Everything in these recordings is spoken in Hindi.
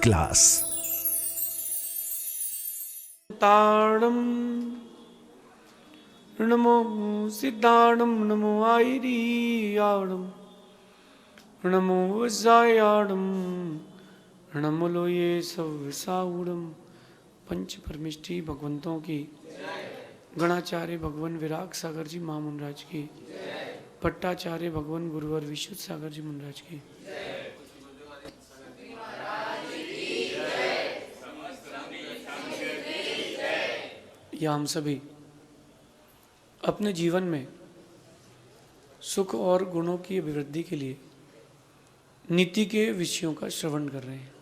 क्लास। ताणम नमो सिद्धाणम नमो आयरियाणम नमो वज्रायाणम नमो लोये सवसाउड़म। पंच परमिष्टि भगवंतों की, गणाचार्य भगवान विराग सागर जी महामुनराज की, पट्टाचार्य भगवान गुरुवर विशुद्ध सागर जी मुनराज की। या हम सभी अपने जीवन में सुख और गुणों की अभिवृद्धि के लिए नीति के विषयों का श्रवण कर रहे हैं।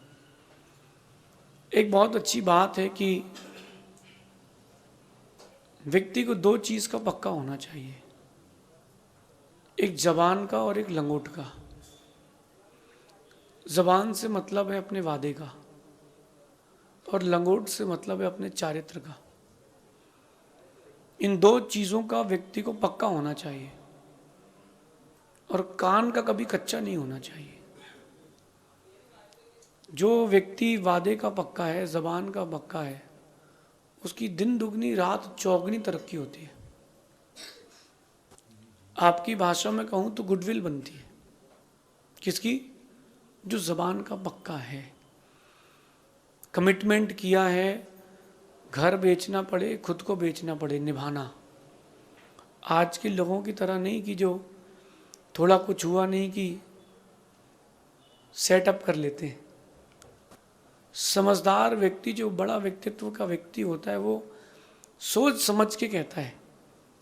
एक बहुत अच्छी बात है कि व्यक्ति को दो चीज का पक्का होना चाहिए, एक जबान का और एक लंगोट का। जबान से मतलब है अपने वादे का और लंगोट से मतलब है अपने चारित्र का। इन दो चीजों का व्यक्ति को पक्का होना चाहिए और कान का कभी कच्चा नहीं होना चाहिए। जो व्यक्ति वादे का पक्का है, जबान का पक्का है, उसकी दिन दुगनी रात चौगनी तरक्की होती है। आपकी भाषा में कहूं तो गुडविल बनती है। किसकी? जो जबान का पक्का है, कमिटमेंट किया है, घर बेचना पड़े, खुद को बेचना पड़े, निभाना। आज के लोगों की तरह नहीं कि जो थोड़ा कुछ हुआ नहीं कि सेटअप कर लेते हैं। समझदार व्यक्ति, जो बड़ा व्यक्तित्व का व्यक्ति होता है, वो सोच समझ के कहता है।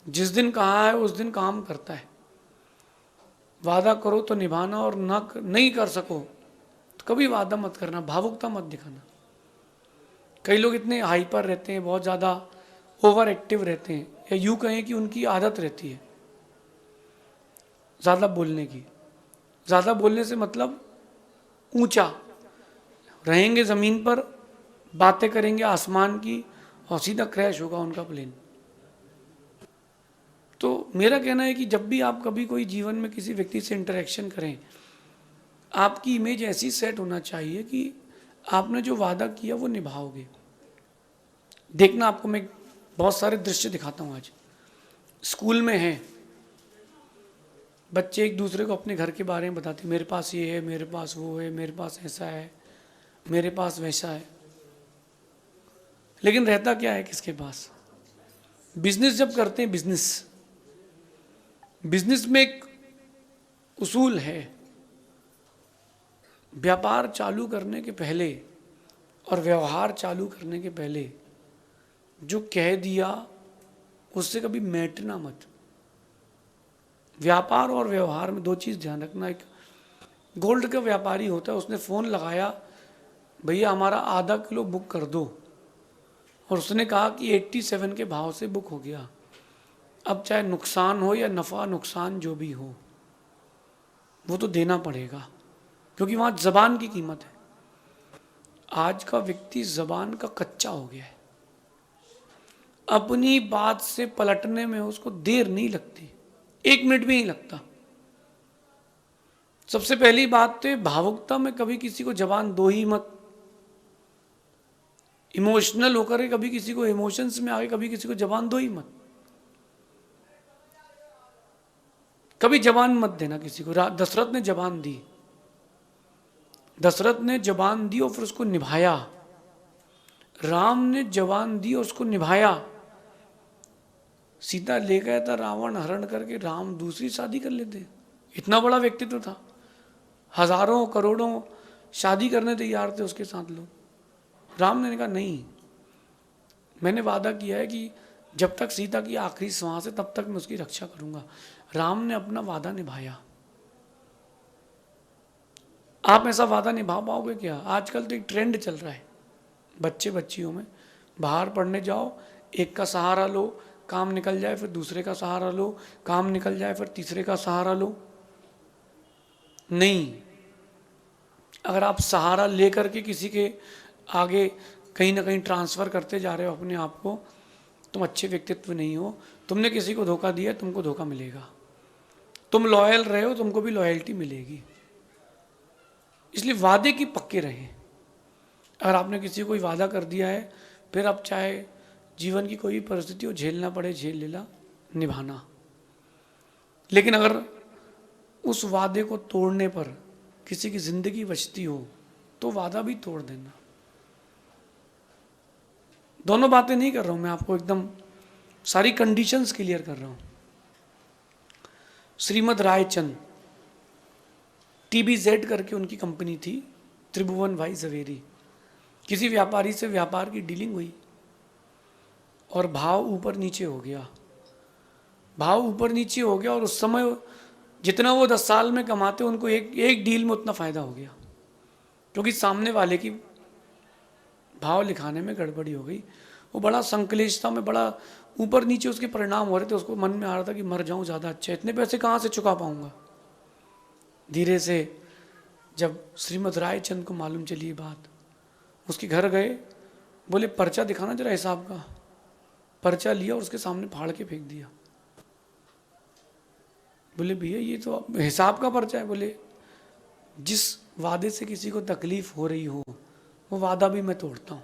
जिस दिन कहा है उस दिन काम करता है। वादा करो तो निभाना, और नहीं कर सको तो कभी वादा मत करना, भावुकता मत दिखाना। कई लोग इतने हाइपर रहते हैं, बहुत ज़्यादा ओवर एक्टिव रहते हैं, या यूँ कहें कि उनकी आदत रहती है ज़्यादा बोलने की। ज़्यादा बोलने से मतलब ऊंचा रहेंगे ज़मीन पर, बातें करेंगे आसमान की, और सीधा क्रैश होगा उनका प्लेन। तो मेरा कहना है कि जब भी आप कभी कोई जीवन में किसी व्यक्ति से इंटरेक्शन करें, आपकी इमेज ऐसी सेट होना चाहिए कि आपने जो वादा किया वो निभाओगे। देखना, आपको मैं बहुत सारे दृश्य दिखाता हूँ। आज स्कूल में है, बच्चे एक दूसरे को अपने घर के बारे में बताते हैं, मेरे पास ये है, मेरे पास वो है, मेरे पास ऐसा है, मेरे पास वैसा है। लेकिन रहता क्या है किसके पास? बिजनेस जब करते हैं, बिजनेस में एक उसूल है, व्यापार चालू करने के पहले और व्यवहार चालू करने के पहले जो कह दिया उससे कभी मैटना मत। व्यापार और व्यवहार में दो चीज ध्यान रखना। एक गोल्ड का व्यापारी होता है, उसने फोन लगाया, भैया हमारा आधा किलो बुक कर दो, और उसने कहा कि 87 के भाव से बुक हो गया। अब चाहे नुकसान हो या नफा नुकसान जो भी हो, वो तो देना पड़ेगा, क्योंकि वहां जबान की कीमत है। आज का व्यक्ति जबान का कच्चा हो गया है। अपनी बात से पलटने में उसको देर नहीं लगती, 1 मिनट भी नहीं लगता। सबसे पहली बात तो भावुकता में कभी किसी को जबान दो ही मत। इमोशनल होकर कभी किसी को, इमोशंस में आगे कभी किसी को जबान दो ही मत। कभी जबान मत देना किसी को। दशरथ ने जबान दी, दशरथ ने जबान दी और फिर उसको निभाया। राम ने जबान दी और उसको निभाया। सीता ले गया था रावण हरण करके, राम दूसरी शादी कर लेते। इतना बड़ा व्यक्तित्व था, हजारों करोड़ों शादी करने तैयार थे उसके साथ लोग। राम ने कहा नहीं, मैंने वादा किया है कि जब तक सीता की आखिरी सांस है तब तक मैं उसकी रक्षा करूंगा। राम ने अपना वादा निभाया। आप ऐसा वादा निभा पाओगे क्या? आजकल तो एक ट्रेंड चल रहा है, बच्चे बच्चियों में, बाहर पढ़ने जाओ, एक का सहारा लो, काम निकल जाए, फिर दूसरे का सहारा लो, काम निकल जाए, फिर तीसरे का सहारा लो। नहीं, अगर आप सहारा लेकर के किसी के आगे कहीं ना कहीं ट्रांसफर करते जा रहे हो अपने आप को, तुम अच्छे व्यक्तित्व नहीं हो। तुमने किसी को धोखा दिया, तुमको धोखा मिलेगा। तुम लॉयल रहे हो, तुमको भी लॉयल्टी मिलेगी। इसलिए वादे की पक्के रहें। अगर आपने किसी को कोई वादा कर दिया है, फिर अब चाहे जीवन की कोई भी परिस्थिति हो, झेलना पड़े झेल लेना, निभाना। लेकिन अगर उस वादे को तोड़ने पर किसी की जिंदगी बचती हो तो वादा भी तोड़ देना। दोनों बातें नहीं कर रहा हूं मैं, आपको एकदम सारी कंडीशंस क्लियर कर रहा हूं। श्रीमद रायचंद, TBZ करके उनकी कंपनी थी, त्रिभुवन भाई झवेरी। किसी व्यापारी से व्यापार की डीलिंग हुई और भाव ऊपर नीचे हो गया, भाव ऊपर नीचे हो गया, और उस समय जितना वो 10 साल में कमाते उनको एक डील में उतना फायदा हो गया, क्योंकि सामने वाले की भाव लिखाने में गड़बड़ी हो गई। वो बड़ा संकलेशता में, बड़ा ऊपर नीचे उसके परिणाम हो रहे थे। उसको मन में आ रहा था कि मर जाऊं ज़्यादा अच्छा, इतने पैसे कहाँ से चुका पाऊंगा। धीरे से जब श्रीमद रायचंद को मालूम चली ये बात, उसके घर गए, बोले पर्चा दिखाना जरा हिसाब का। पर्चा लिया और उसके सामने फाड़ के फेंक दिया। बोले भैया ये तो हिसाब का पर्चा है। बोले जिस वादे से किसी को तकलीफ हो रही हो वो वादा भी मैं तोड़ता हूँ।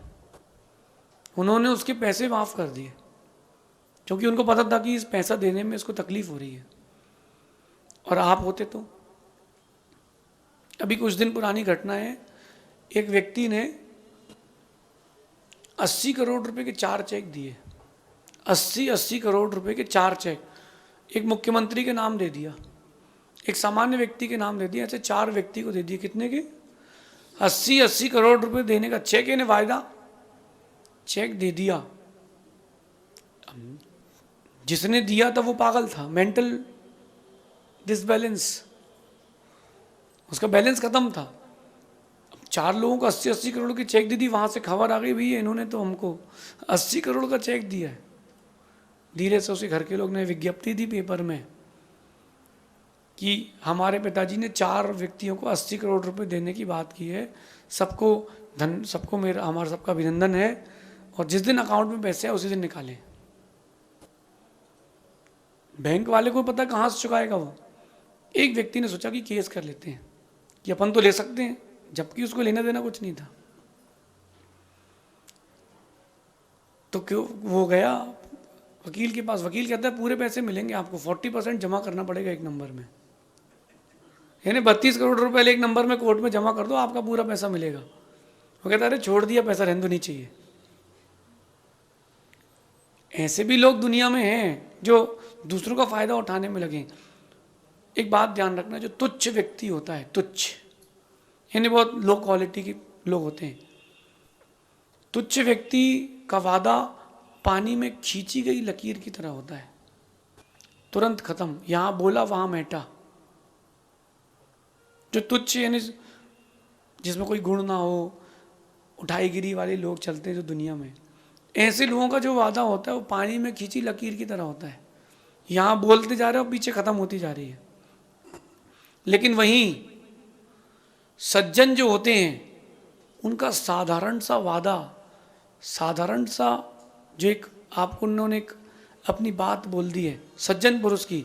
उन्होंने उसके पैसे माफ कर दिए, क्योंकि उनको पता था कि इस पैसा देने में इसको तकलीफ हो रही है। और आप होते तो, अभी कुछ दिन पुरानी घटना है, एक व्यक्ति ने 80 करोड़ रुपए के 4 चेक दिए। 80 करोड़ रुपए के 4 चेक, एक मुख्यमंत्री के नाम दे दिया, एक सामान्य व्यक्ति के नाम दे दिया, ऐसे 4 व्यक्ति को दे दिए। कितने के? 80 करोड़ रुपए देने का चेक, इन्हें वायदा चेक दे दिया। जिसने दिया था वो पागल था, मेंटल डिसबैलेंस, उसका बैलेंस खत्म था। 4 लोगों को 80 करोड़ की चेक दे दी। वहां से खबर आ गई, भैया इन्होंने तो हमको 80 करोड़ का चेक दिया है। धीरे से उसके घर के लोग ने विज्ञप्ति दी पेपर में कि हमारे पिताजी ने 4 व्यक्तियों को 80 करोड़ रुपए देने की बात की है। सबको मेरा, हमारा सबका अभिनंदन है, और जिस दिन अकाउंट में पैसे है उसी दिन निकालें। बैंक वाले को पता कहाँ से चुकाएगा वो। एक व्यक्ति ने सोचा कि केस कर लेते हैं कि अपन तो ले सकते हैं, जबकि उसको लेना देना कुछ नहीं था। तो क्यों वो गया वकील के पास। वकील कहता है पूरे पैसे मिलेंगे आपको, 40% जमा करना पड़ेगा एक नंबर में, यानी 32 करोड़ रुपए एक नंबर में कोर्ट में जमा कर दो, आपका पूरा पैसा मिलेगा। वो कहता है अरे छोड़ दिया, पैसा रहने दो, नहीं चाहिए। ऐसे भी लोग दुनिया में हैं जो दूसरों का फायदा उठाने में लगे। एक बात ध्यान रखना, जो तुच्छ व्यक्ति होता है, तुच्छ यानी बहुत लो क्वालिटी के लोग होते हैं, तुच्छ व्यक्ति का वादा पानी में खींची गई लकीर की तरह होता है, तुरंत खत्म, यहां बोला वहां मैटा। जो तुच्छ यानी जिसमें कोई गुण ना हो, उठाईगिरी वाले लोग चलते हैं जो दुनिया में, ऐसे लोगों का जो वादा होता है वो पानी में खींची लकीर की तरह होता है। यहां बोलते जा रहे हो, पीछे खत्म होती जा रही है। लेकिन वहीं सज्जन जो होते हैं उनका साधारण सा वादा, साधारण सा जो एक आपको उन्होंने एक अपनी बात बोल दी है सज्जन पुरुष की,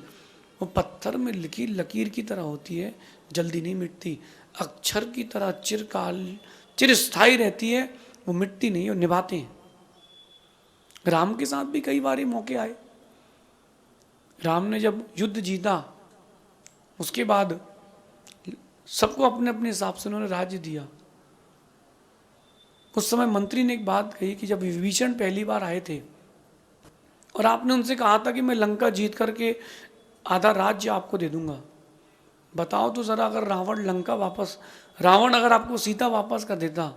वो पत्थर में लिखी लकीर की तरह होती है, जल्दी नहीं मिटती, अक्षर की तरह चिरस्थायी रहती है, वो मिटती नहीं, वो निभाते हैं। राम के साथ भी कई बार मौके आए। राम ने जब युद्ध जीता उसके बाद सबको अपने अपने हिसाब से उन्होंने राज्य दिया। उस समय मंत्री ने एक बात कही कि जब विभीषण पहली बार आए थे और आपने उनसे कहा था कि मैं लंका जीत करके आधा राज्य आपको दे दूंगा, बताओ तो जरा, अगर रावण अगर आपको सीता वापस कर देता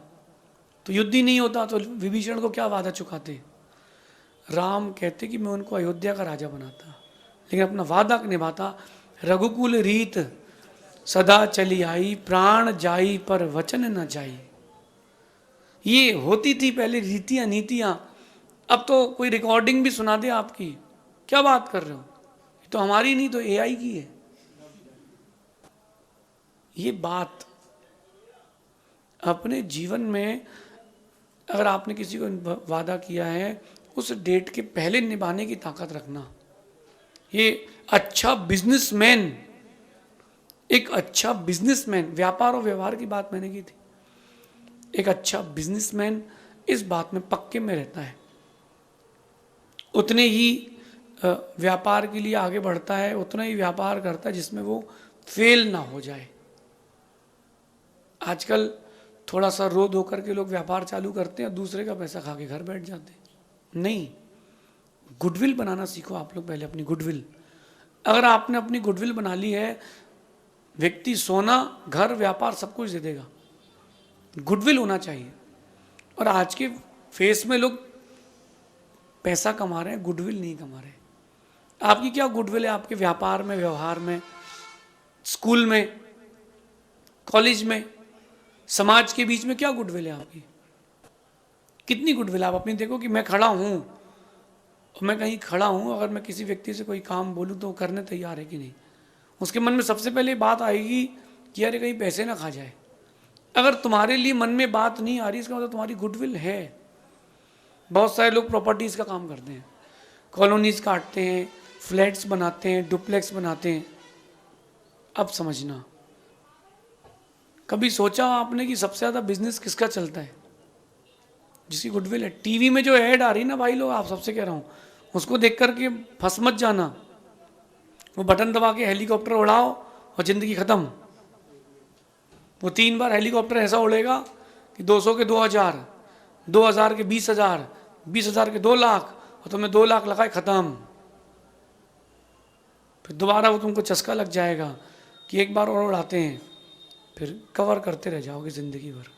तो युद्ध ही नहीं होता, तो विभीषण को क्या वादा चुकाते। राम कहते कि मैं उनको अयोध्या का राजा बनाता, लेकिन अपना वादा निभाता। रघुकुल रीत सदा चली आई, प्राण जाई पर वचन न जाई। ये होती थी पहले रीतियां नीतियां। अब तो कोई रिकॉर्डिंग भी सुना दे आपकी, क्या बात कर रहे हो, तो हमारी नहीं तो AI की है। ये बात अपने जीवन में अगर आपने किसी को वादा किया है, उस डेट के पहले निभाने की ताकत रखना। ये अच्छा बिजनेसमैन, एक अच्छा बिजनेसमैन, व्यापार और व्यवहार की बात मैंने की थी, एक अच्छा बिजनेसमैन इस बात में पक्के में रहता है, उतने ही व्यापार के लिए आगे बढ़ता है, उतना ही व्यापार करता है जिसमें वो फेल ना हो जाए। आजकल थोड़ा सा रो धो करके लोग व्यापार चालू करते हैं, दूसरे का पैसा खा के घर बैठ जाते हैं। नहीं, गुडविल बनाना सीखो आप लोग पहले, अपनी गुडविल। अगर आपने अपनी गुडविल बना ली है, व्यक्ति सोना, घर, व्यापार सब कुछ दे देगा। गुडविल होना चाहिए। और आज के फेस में लोग पैसा कमा रहे हैं, गुडविल नहीं कमा रहे। आपकी क्या गुडविल है? आपके व्यापार में, व्यवहार में, स्कूल में, कॉलेज में, समाज के बीच में क्या गुडविल है आपकी? कितनी गुडविल आप अपनी देखो कि मैं खड़ा हूं, मैं कहीं खड़ा हूं, अगर मैं किसी व्यक्ति से कोई काम बोलूं तो करने तैयार है कि नहीं। उसके मन में सबसे पहले बात आएगी कि अरे कहीं पैसे ना खा जाए। अगर तुम्हारे लिए मन में बात नहीं आ रही, इसका मतलब तुम्हारी गुडविल है। बहुत सारे लोग प्रॉपर्टीज का काम करते हैं, कॉलोनीज काटते हैं, फ्लैट्स बनाते हैं, डुप्लेक्स बनाते हैं। अब समझना, कभी सोचा आपने कि सबसे ज़्यादा बिजनेस किसका चलता है? जिसकी गुडविल है। टीवी में जो ऐड आ रही ना भाई लोग, आप सबसे कह रहा हूँ, उसको देख करके फंस मत जाना। वो बटन दबा के हेलीकॉप्टर उड़ाओ और ज़िंदगी ख़त्म। वो 3 बार हेलीकॉप्टर ऐसा उड़ेगा कि 200 के 2000, 2000 के 20,000, 20,000 के 2 लाख, और तुम्हें 2 लाख लगाए, ख़त्म। फिर दोबारा वो तुमको चस्का लग जाएगा कि एक बार और उड़ाते हैं, फिर कवर करते रह जाओगे ज़िंदगी भर।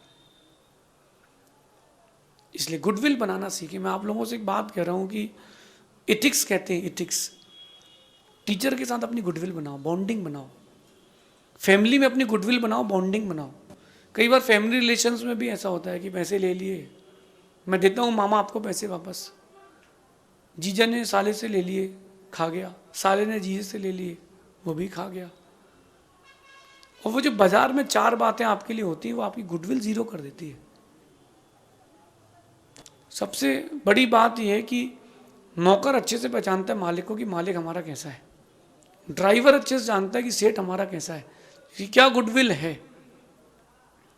इसलिए गुडविल बनाना सीखे। मैं आप लोगों से एक बात कह रहा हूँ कि इथिक्स कहते हैं, इथिक्स। टीचर के साथ अपनी गुडविल बनाओ, बॉन्डिंग बनाओ। फैमिली में अपनी गुडविल बनाओ, बॉन्डिंग बनाओ। कई बार फैमिली रिलेशंस में भी ऐसा होता है कि पैसे ले लिए, मैं देता हूँ मामा आपको पैसे वापस, जीजा ने साले से ले लिए, खा गया, साले ने जीजे से ले लिए, वो भी खा गया। और वो जो बाजार में 4 बातें आपके लिए होती है, वो आपकी गुडविल जीरो कर देती है। सबसे बड़ी बात यह है कि नौकर अच्छे से पहचानता है मालिक को कि मालिक हमारा कैसा है, ड्राइवर अच्छे से जानता है कि सेठ हमारा कैसा है, कि क्या गुडविल है।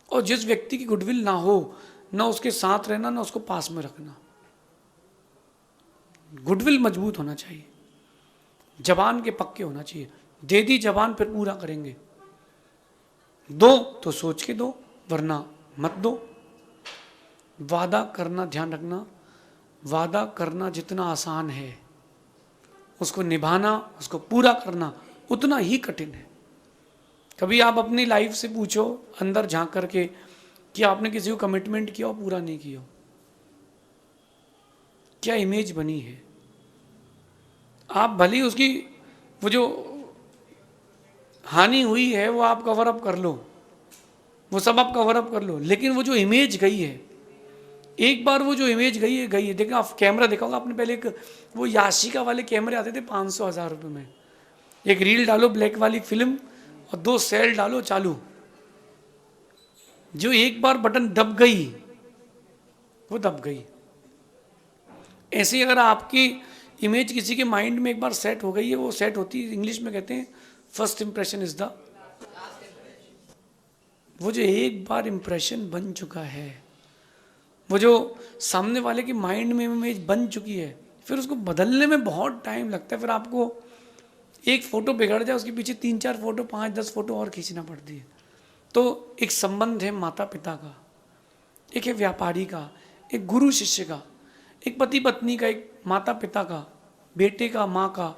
और जिस व्यक्ति की गुडविल ना हो, ना उसके साथ रहना, ना उसको पास में रखना। गुडविल मजबूत होना चाहिए, जबान के पक्के होना चाहिए। दे दी जबान, फिर पूरा करेंगे। दो तो सोच के दो, वरना मत दो। वादा करना, ध्यान रखना, वादा करना जितना आसान है, उसको निभाना, उसको पूरा करना उतना ही कठिन है। कभी आप अपनी लाइफ से पूछो, अंदर झांक करके, कि आपने किसी को कमिटमेंट किया हो, पूरा नहीं किया हो, क्या इमेज बनी है। आप भली उसकी वो जो हानि हुई है वो आप कवर अप कर लो, वो सब आप कवर अप कर लो, लेकिन वो जो इमेज गई है, एक बार वो जो इमेज गई है गई है। देखा, आप कैमरा देखा होगा आपने, पहले एक वो याशिका वाले कैमरे आते थे 500-1000 रुपये में। एक रील डालो ब्लैक वाली फिल्म और 2 सेल डालो, चालू। जो एक बार बटन दब गई, वो दब गई। ऐसे अगर आपकी इमेज किसी के माइंड में एक बार सेट हो गई है, वो सेट होती है, इंग्लिश में कहते हैं फर्स्ट इंप्रेशन इज द। वो जो एक बार इंप्रेशन बन चुका है, वो जो सामने वाले के माइंड में इमेज बन चुकी है, फिर उसको बदलने में बहुत टाइम लगता है। फिर आपको एक फोटो बिगड़ जाए, उसके पीछे 3-4 फोटो, 5-10 फोटो और खींचना पड़ती है। तो एक संबंध है माता पिता का, एक है व्यापारी का, एक गुरु शिष्य का, एक पति पत्नी का, एक माता पिता का, बेटे का, माँ का।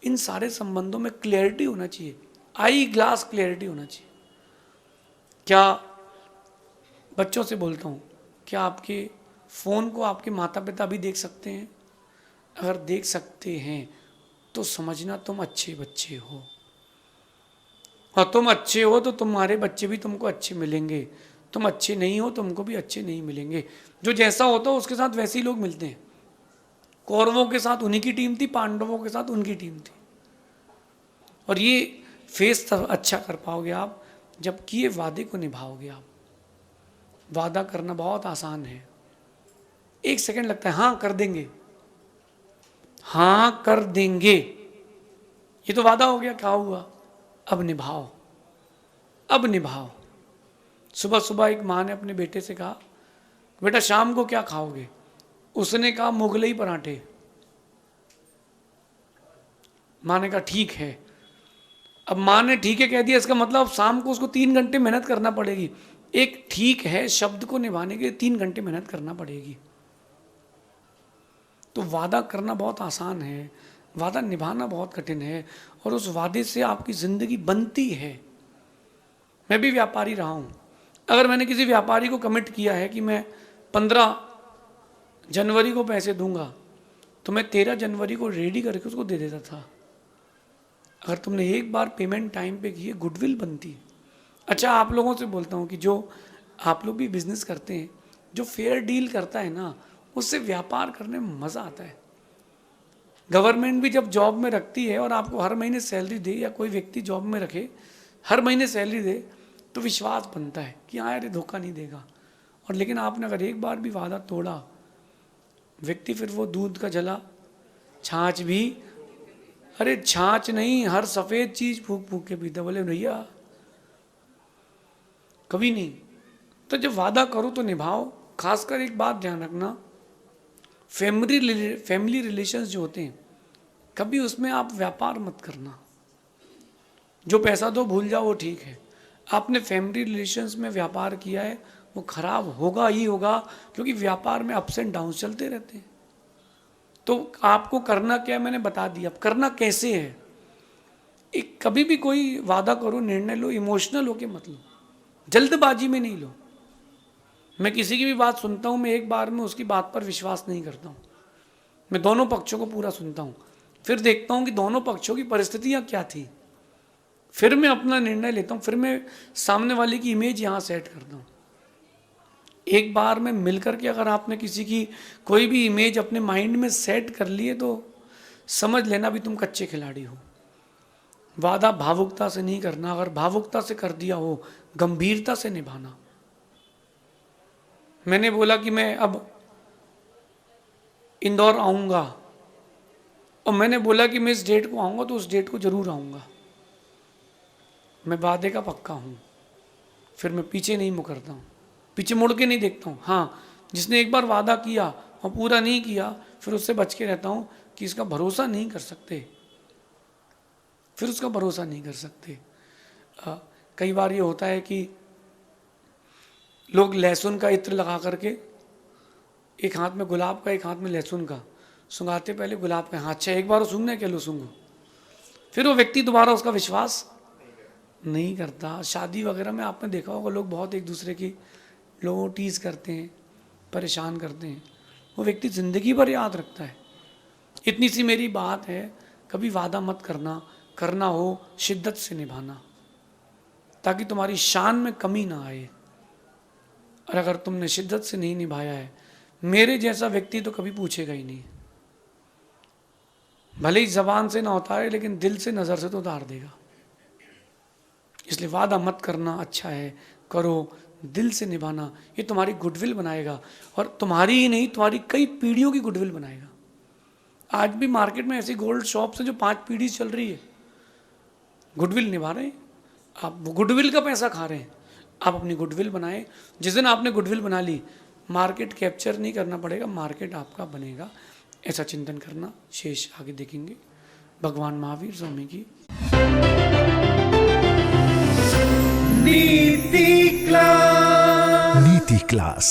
इन सारे संबंधों में क्लैरिटी होना चाहिए, आई ग्लास क्लैरिटी होना चाहिए। क्या बच्चों से बोलता हूँ, क्या आपके फ़ोन को आपके माता पिता भी देख सकते हैं? अगर देख सकते हैं तो समझना तुम अच्छे बच्चे हो, और तुम अच्छे हो तो तुम्हारे बच्चे भी तुमको अच्छे मिलेंगे। तुम अच्छे नहीं हो, तुमको भी अच्छे नहीं मिलेंगे। जो जैसा होता है उसके साथ वैसे ही लोग मिलते हैं। कौरवों के साथ उन्हीं की टीम थी, पांडवों के साथ उनकी टीम थी। और ये फेस तब अच्छा कर पाओगे आप जब किए वादे को निभाओगे आप। वादा करना बहुत आसान है, 1 सेकंड लगता है, हाँ कर देंगे, हाँ कर देंगे, ये तो वादा हो गया, क्या हुआ? अब निभाओ, अब निभाओ। सुबह सुबह एक माँ ने अपने बेटे से कहा, बेटा शाम को क्या खाओगे? उसने कहा मुगलई पराठे। माँ ने कहा ठीक है। अब माँ ने ठीक है कह दिया, इसका मतलब शाम को उसको 3 घंटे मेहनत करना पड़ेगी। एक ठीक है शब्द को निभाने के लिए 3 घंटे मेहनत करना पड़ेगी। तो वादा करना बहुत आसान है, वादा निभाना बहुत कठिन है, और उस वादे से आपकी जिंदगी बनती है। मैं भी व्यापारी रहा हूं। अगर मैंने किसी व्यापारी को कमिट किया है कि मैं 15 जनवरी को पैसे दूंगा, तो मैं 13 जनवरी को रेडी करके उसको दे देता था। अगर तुमने एक बार पेमेंट टाइम पे की है, गुडविल बनती है। अच्छा, आप लोगों से बोलता हूँ कि जो आप लोग भी बिजनेस करते हैं, जो फेयर डील करता है ना, उससे व्यापार करने में मज़ा आता है। गवर्नमेंट भी जब जॉब में रखती है और आपको हर महीने सैलरी दे, या कोई व्यक्ति जॉब में रखे हर महीने सैलरी दे, तो विश्वास बनता है कि हाँ यार ये धोखा नहीं देगा। और लेकिन आपने अगर एक बार भी वादा तोड़ा, व्यक्ति फिर वो दूध का जला छाछ भी, अरे छाछ नहीं, हर सफ़ेद चीज़ फूक फूक के पीता। बोले भैया कभी नहीं। तो जब वादा करो तो निभाओ। खासकर एक बात ध्यान रखना, फैमिली रिलेशंस जो होते हैं, कभी उसमें आप व्यापार मत करना। जो पैसा दो भूल जाओ वो ठीक है। आपने फैमिली रिलेशंस में व्यापार किया है, वो खराब होगा ही होगा, क्योंकि व्यापार में अप्स एंड डाउन चलते रहते हैं। तो आपको करना क्या है मैंने बता दिया। अब करना कैसे है, एक कभी भी कोई वादा करो, निर्णय लो, इमोशनल होके मत लो, जल्दबाजी में नहीं लो। मैं किसी की भी बात सुनता हूँ, मैं एक बार में उसकी बात पर विश्वास नहीं करता हूँ। मैं दोनों पक्षों को पूरा सुनता हूँ, फिर देखता हूँ कि दोनों पक्षों की परिस्थितियाँ क्या थी, फिर मैं अपना निर्णय लेता हूँ, फिर मैं सामने वाले की इमेज यहाँ सेट करता हूँ। एक बार में मिलकर के अगर आपने किसी की कोई भी इमेज अपने माइंड में सेट कर ली है, तो समझ लेना भी तुम कच्चे खिलाड़ी हो। वादा भावुकता से नहीं करना, अगर भावुकता से कर दिया हो, गंभीरता से निभाना। मैंने बोला कि मैं अब इंदौर आऊँगा, और मैंने बोला कि मैं इस डेट को आऊँगा, तो उस डेट को ज़रूर आऊँगा। मैं वादे का पक्का हूँ, फिर मैं पीछे नहीं मुकरता हूँ, पीछे मुड़ के नहीं देखता हूँ। हाँ, जिसने एक बार वादा किया और पूरा नहीं किया, फिर उससे बच के रहता हूँ कि इसका भरोसा नहीं कर सकते, फिर उसका भरोसा नहीं कर सकते। कई बार ये होता है कि लोग लहसुन का इत्र लगा करके, एक हाथ में गुलाब का एक हाथ में लहसुन का, सुंघाते पहले गुलाब का, हाँ अच्छा एक बार सूंघने के लो सूंघो, फिर वो व्यक्ति दोबारा उसका विश्वास नहीं करता। शादी वगैरह में आपने देखा होगा, लोग बहुत एक दूसरे की लोगों टीज करते हैं, परेशान करते हैं, वो व्यक्ति ज़िंदगी भर याद रखता है। इतनी सी मेरी बात है, कभी वादा मत करना, करना हो शिद्दत से निभाना, ताकि तुम्हारी शान में कमी ना आए। और अगर तुमने शिद्दत से नहीं निभाया है, मेरे जैसा व्यक्ति तो कभी पूछेगा ही नहीं। भले ही जबान से ना उतारे, लेकिन दिल से नज़र से तो उतार देगा। इसलिए वादा मत करना अच्छा है, करो, दिल से निभाना। ये तुम्हारी गुडविल बनाएगा, और तुम्हारी ही नहीं, तुम्हारी कई पीढ़ियों की गुडविल बनाएगा। आज भी मार्केट में ऐसी गोल्ड शॉप्स हैं जो 5 पीढ़ी चल रही है, गुडविल निभा रहे हैं। आप गुडविल का पैसा खा रहे हैं। आप अपनी गुडविल बनाएं। जिस दिन आपने गुडविल बना ली, मार्केट कैप्चर नहीं करना पड़ेगा, मार्केट आपका बनेगा। ऐसा चिंतन करना। शेष आगे देखेंगे। भगवान महावीर स्वामी की नीति क्लास।